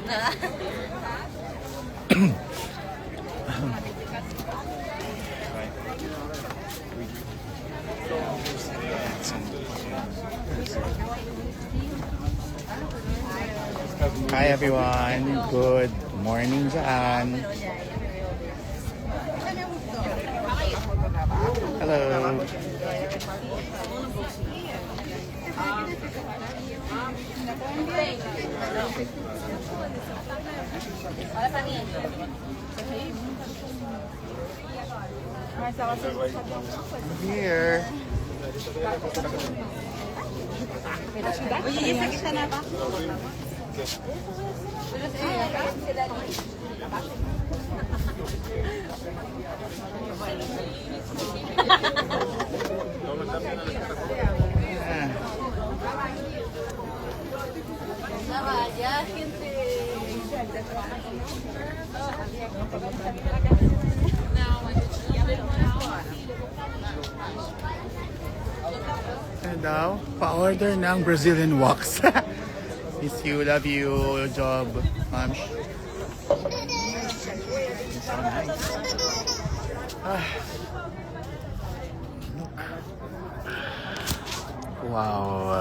Hi everyone, good morning dyan. Hello. I'm here. Ano daw? Pa-order ng Brazilian wax. Miss you, love you, job, ma'am. So nice. Wow.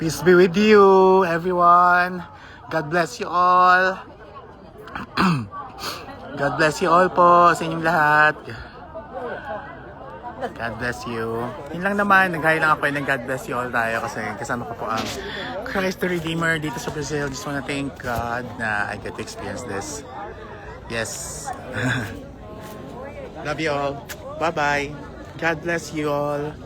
Peace be with you, everyone. God bless you all. God bless you all po sa inyong lahat. God bless you. Yun lang naman, nag-hi lang ako ng God bless you all tayo kasi kasama ko po ang Christ the Redeemer dito sa Brazil. Just wanna thank God na I get to experience this. Yes. Love you all. Bye-bye. God bless you all.